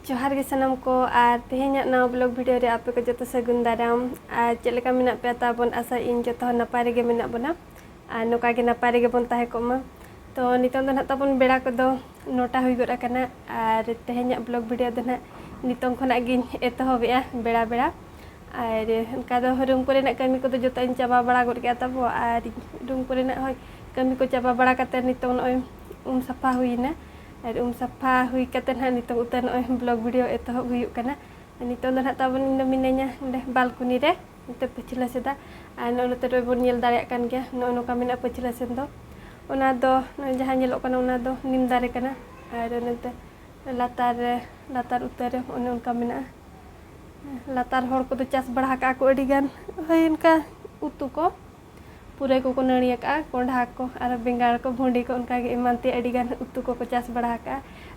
जोहार गे सनम को और तेहेन्या नवा ब्लॉग वीडियो रे आपे को जतो सगुन दाराम और चलेका मेना पे ताबन आशा इन जतो नपाय रेगे मेना बना और नोका गे नपाय रेगे बन ताहे कोमा। तो नितों दो ना ताबन बेड़ा को दो नोटा हुई गड आकना और तेहेन्या ब्लॉग वीडियो दो ना नितों खना गिन एतहबेआ बेड़ा बेड़ा और उनका दो रूम को रेना कमी को दो जतो इन चाबा बड़ा गड के ताबो और रूम को रेना होय कमी को चाबा बड़ा काते नितों नय सफा हुईना और सफा हुई काते ना नितों उतर नय ब्लॉग वीडियो एतहब हुयुक कना। नितों दो ना ताबन इन मिनाइना बालकनी रे निते पछिला सेदा और नोते रे बोन नेल दाड़े कान गया नोका मेना पछिला सेन दो ओना दो जहां नेलोक कना ओना दो निम दारे कना और नते लातार उतर रे ओने उनका मेना लातार हर को चास बढ़ा का को अड़ी गान होय उनका उतु को पूरे को नड़िया का कोंढा को और बेंगाड़ को भुंडी को उनका एमानते अड़ी गान उतु को चास बढ़ा का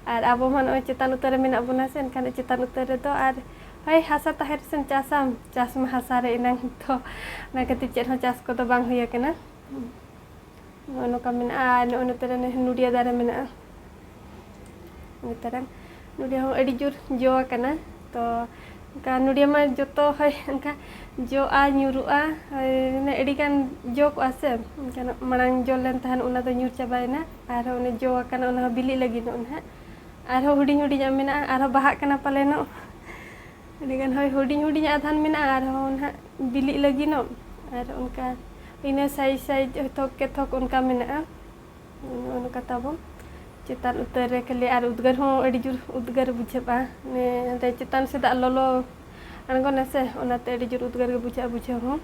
और अब मन चेतान उतर मेना बना से एनखान चेतान उतर तो और हय हासा ताहेर सेन चासाम चास में हासा रे इनांग तो ना खातिर चेत हो चास को तो बांग हुई कना नोका मेना आ नोते रे नुडिया दारे मेना नितरां नुडिया हो अड़ी जोर जो कना तो का नुडिया में जो तो है उनका जो आ न्यूरुआ ने अड़ी गान जो को आसे उनका मरांग जो लेन तहन उना दो न्यूर चाबायना और उन जो कना उना बिली लगी न उन और हुडी हुडी मेना और बाहा कना पालेनो अड़ी गान होय हुडी हुडी आधान मेना और उन बिली लगी न और उनका इन साइज थोक के थोक उनका मेना उनका ताबो चेतान उतर रे खाली और उद्गार हो अड़ी जोर उद्गार बुझेबा ने चेतान से दा ललो अणगोना से ओनाते अड़ी जोर उद्गार गे बुझे हो।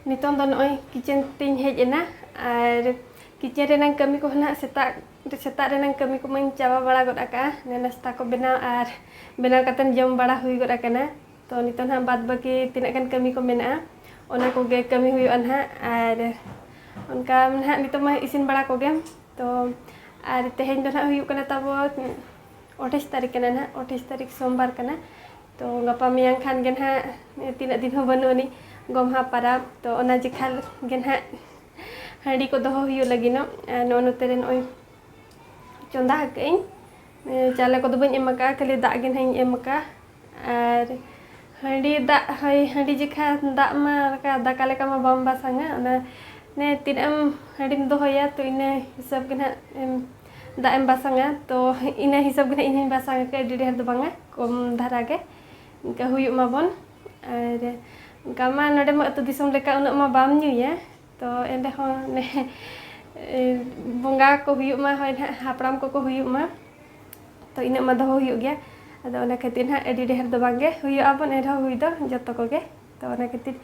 नितों दो नय किचन तिन हेज एना और किचन रे नंग कमी को ना सेता रे नंग कमी को मन चाबा बड़ा गड आका ने नाश्ता को बनाव कातन जम बड़ा हुई गड आकना। तो नितों ना बाद बाकी तिना गन कमी को मेना ओना को गे कमी हुई अनहा और उनका ना नितों मा इसिन बड़ा को गे तो और तेहेन दो ना हुयुक कना ताबो 28 तारीख कना ना 28 तारीख सोमवार कना तो गपा मियां खान गे ना तीना दिन हो बनुनी गमहा पारा तो ओना जिखाल गे ना हाड़ी को दोहो हुयु लगी न नोते रे नय चंदा हकई चाले को दो बन एमका खाली दा गे ना एमका और हाड़ी दा हय हाड़ी जिखा दा मा का दाका लेका मा बम बासांगा ओना ने तिनम हाड़ीम दोहोया तो इन हिसाब के ना दा एम बासांगा तो इन हिसाब के ना इन बासांगा के अड़ी ढेर दो बांगा कम धारा के इनका हुयुक मा बन और इनका मा नडे मा अतु दिसम लेका उना मा बाम न्यूया तो एंडे हो ने बंगा को हुयुक मा होय हापड़ाम को हुयुक मा तो इन मा दोहो हुयुक गया अदो ओना खातिर ना अड़ी ढेर दो बांगे हुयुक आबन एरहो हुई दो जतो को गे तो ओना खातिर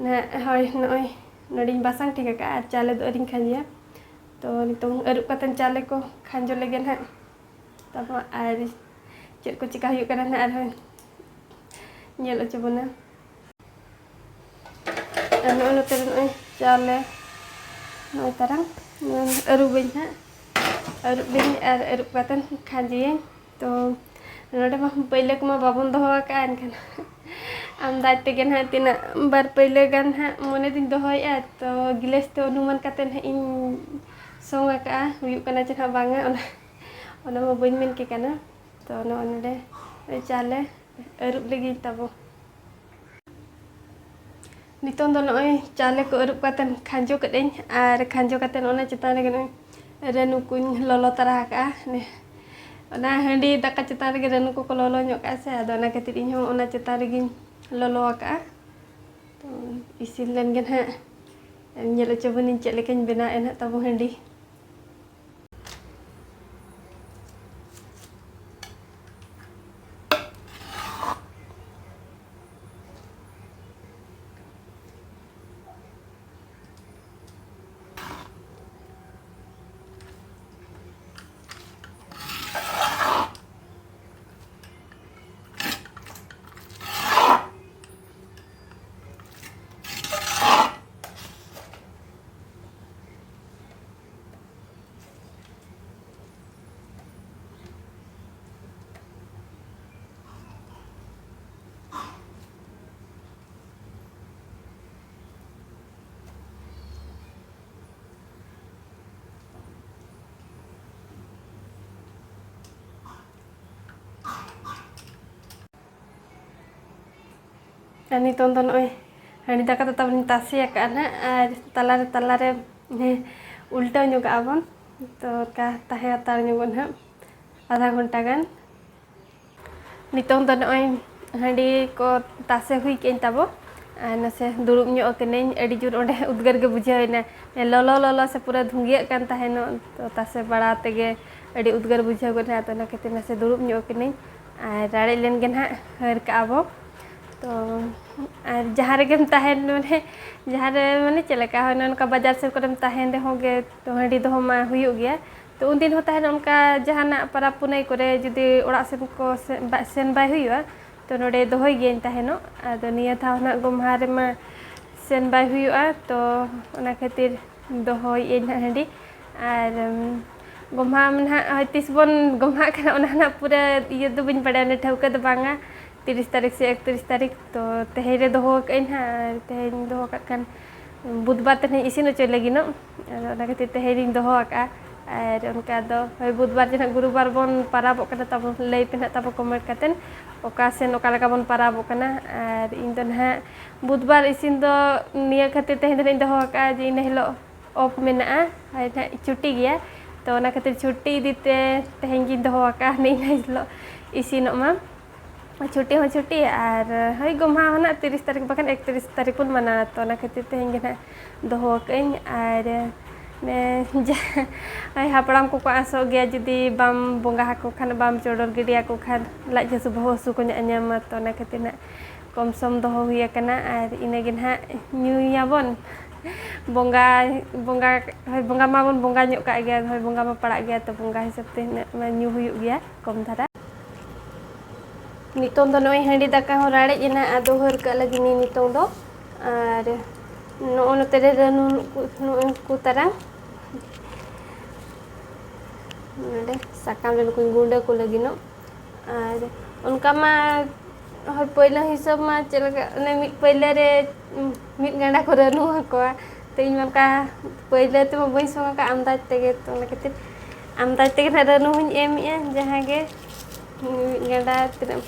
ना होय नय नडिन बासांग ठीक का और चाले दो अरिंग खानिया तो नितों अरुप कतन चाले को खांजो लगे ना तब और चेक को चिका हुयुक कना ना और नेल अचबना नोते रे चाले नय तारांग अरुबेन ना अरुबेन और अरुप कतन खांजिए तो नोडे मा पहिले को मा बाबन दोहो का एनखान आम दाते गे ना तीना बार पहिले गान हा मने दिन दोहोया तो गिलेस तो अनुमान काते ना इन सोंगा का हुयुक कना चहा बांगा ओना मा बइन मेन के कना तो नोडे चाले अरुप लगी ताबो नितों दो नय चाले को अरुप काते खांजो कदें और खांजो काते ओना चेतान रे रेनु कुन ललो तरा का ने ओना हांडी दाका चेतान रे रेनु को ललो ᱧᱚᱜ का से आदो ओना खातिर इन हो ओना चेतान रे ललो का तो इसिन लेन गे ना नेल चबनी चेक लेकिन बना एना ताबो हांडी Ar nitong do noy hani daka do tabon tase akaan ha ar talare ultau nyuga abon to ka tahe atar nyugon ha आधा घंटा गान नितों तो नॉय हांडी को तासे हुई केन ताबो नसे दुरुब ᱧᱚᱜ ᱠᱟᱹᱱᱟᱹᱧ ᱟᱹᱰᱤ ᱡᱳᱨ ᱚᱸᱰᱮ ᱩᱫᱽᱜᱟᱹᱨ ᱜᱮ ᱵᱩᱡᱷᱟᱹᱣᱮᱱᱟ ᱞᱚᱞᱚ ᱥᱮ ᱯᱩᱨᱟᱹ ᱫᱷᱩᱸᱜᱤᱭᱟᱹᱜ ᱠᱟᱱ ᱛᱟᱦᱮᱱᱚᱜ ᱛᱚ ᱛᱟᱥᱮ ᱵᱟᱲᱟ ᱛᱮᱜᱮ ᱟᱹᱰᱤ ᱩᱫᱽᱜᱟᱹᱨ ᱵᱩᱡᱷᱟᱹᱣ ᱜᱚᱫᱼᱟ ᱛᱚ ᱚᱱᱟ ᱠᱷᱟᱹᱛᱤᱨ ᱱᱟᱥᱮ ᱫᱩᱲᱩᱵ ᱧᱚᱜ ᱠᱟᱹᱱᱟᱹᱧ ᱟᱨ ᱨᱟᱲᱮᱡ ᱞᱮᱱ ᱜᱮ ᱱᱟᱦᱟᱜ ᱦᱟᱹᱨ ᱠᱟᱜᱼᱟ ᱵᱚ तो और जहाँ रेगेम तहन माने जहाँ रे माने चेद लेका होय नोनका बाजार सेर कोरेम तहन रेहोगे तो हांडी दोहो मा हुयुग गया तो उन दिन हो तहन उनका जहाना पराब पुनई करे जुदी ओड़ा सेन को सेन बाय हुयुआ तो नोडे दोहोय गेन तहनो आदो निया थाव ना गोमहा रे मा सेन बाय हुयुआ तो ओना खातिर दोहोय एन हांडी आर गोमहा मना तिस बोन गोमहा kana ओना ना पूरा ये दो बिन पड़े ने ठौका दो बांगा 30 तारीख से 31 तारीख तो तेहरे दोहो कइन हा तेहन दोहो कान बुधवार तने इसिन चल लगिनो ओना खातिर तेहरिन दोहो का और उनका दो होय बुधवार जना गुरुवार बोन पाराबो कना तब लई पेना तब कमेंट कतेन ओका सेन ओका लगा बोन पाराबो कना और इन दो ना बुधवार इसिन दो निया खातिर तेहन दिन दोहो का जे इन हिलो ऑफ मेना हाय ना छुट्टी गया तो ओना खातिर छुट्टी दीते तेहन गिन दोहो का नहीं हिलो इसिन मा छुट्टी हो छुट्टी और हई गोमहा होना 30 तारीख बखान 31 तारीख पुन मना तो ना खातिर तेहन गे ना दोहो कइन और ने हई हापड़ाम को आसो गया जुदी बाम बोंगा हाको खान बाम चोडर गिडिया को खान लाज हसु बहु हसु को ᱧᱟᱢ तो ना खातिर ना कम सम दोहो हुया कना और इने गे ना ᱧᱩᱭᱟᱵᱚᱱ बोंगा बोंगा हई बोंगा मा बोन बोंगा ᱧᱚᱜ का गया हई बोंगा मा पड़ा गया तो बोंगा हिसाब ते ᱧᱩ हुयुग गया कम धारा नितों दो नोय हांडी दाका हो राड़े जना आदो हर का लगिनी नितों दो और नो नते रे रनु को तरंग नडे साकाम रे को गुंडा को लगिनो और उनका मा हय पहिला हिसाब मा चलका ने मिट पहिले रे मिट गांडा को रनु को तो इन मनका पहिले तो बई संग का अंदाज तेगे तो ना खातिर अंदाज तेगे रनु हुन एमिया जहां गे गांडा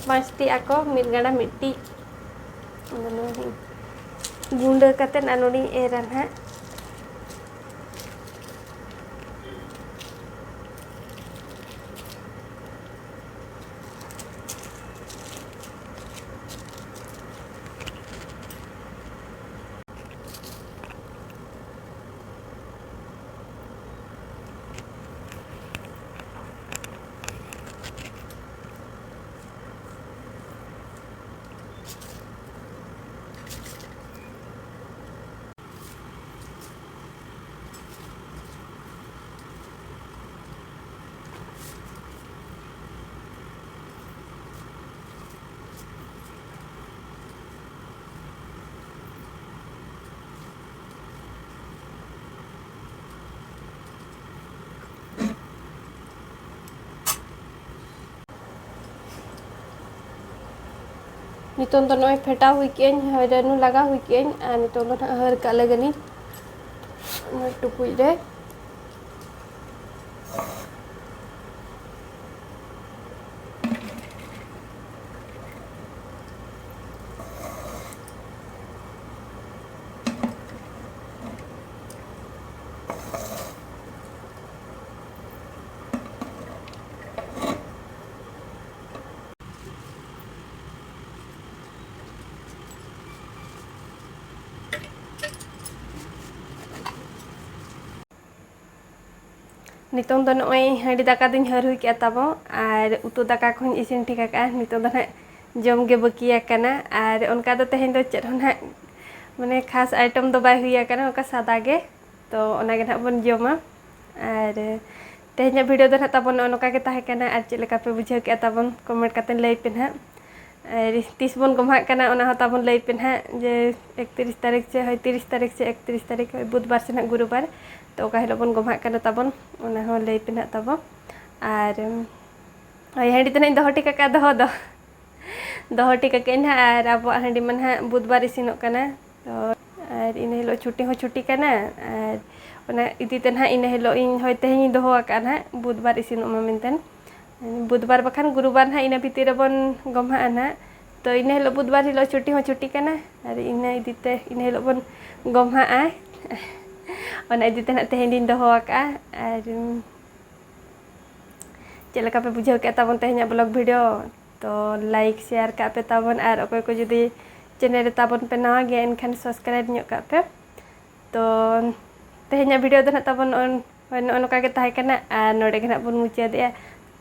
5 टी आको मिट गांडा मिट्टी गुंडा कते नानोडी एरन हा नितों तो नोय फेटा हुई केन हरनु लगा हुई केन आ नितों तो हर का लगनी टुकुई रे नितों दो नोय हांडी दाका दिन हर हुई के ताबो और उतु दाका खन इसिन ठीक का नितों दो ना जम गे बकिया कना और उनका दो तेहन दो चेद ना माने खास आइटम दो बाय हुई कना उनका सादा गे तो ओना गे ना बन जमा और तेहन वीडियो दो ना ताबन ओनका के ताहे कना और चेद लेका पे बुझाव के ताबन कमेंट कतेन लई पे ना और 30 बन गमहा कना ओना हो ताबन लई पे ना जे 31 तारीख से 30 तारीख से 31 तारीख बुधवार से ना गुरुवार तो ओका हिलो बन गमहा कना ताबन ओना हो लई पे ना ताबो और हई हांडी तने दोहो टिका का दोहो टिका के ना और अब हांडी मन हा बुधवार इसिनो कना तो और इन हिलो छुट्टी हो छुट्टी कना और ओना इदी तन हा इन हिलो इन होय तेहनी दोहो का ना बुधवार इसिनो मा मेनतन बुधवार बखान गुरुवार हा इन भितिर बन गमहा ना तो इन हिलो बुधवार हिलो छुट्टी हो छुट्टी करना और इन इदीते इन हिलो बन गमहा और इदीते ना तेहेन दिन दोहो का और चलका पे बुझाव के ताबन तेहेन ब्लॉग वीडियो तो लाइक शेयर का पे ताबन और अकोय को जुदी चैनल ताबन पे नवा गया इनखान सब्सक्राइब ᱧᱚᱜ का पे तो तेहेन वीडियो दो ना ताबन नोका के ताहे कना और नोडे के ना बन मुचादेया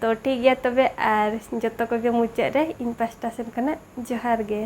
तो ठीक गया तबे और जतो को गे मुचाद रे इन पास्टा सेन कना जोहार गे।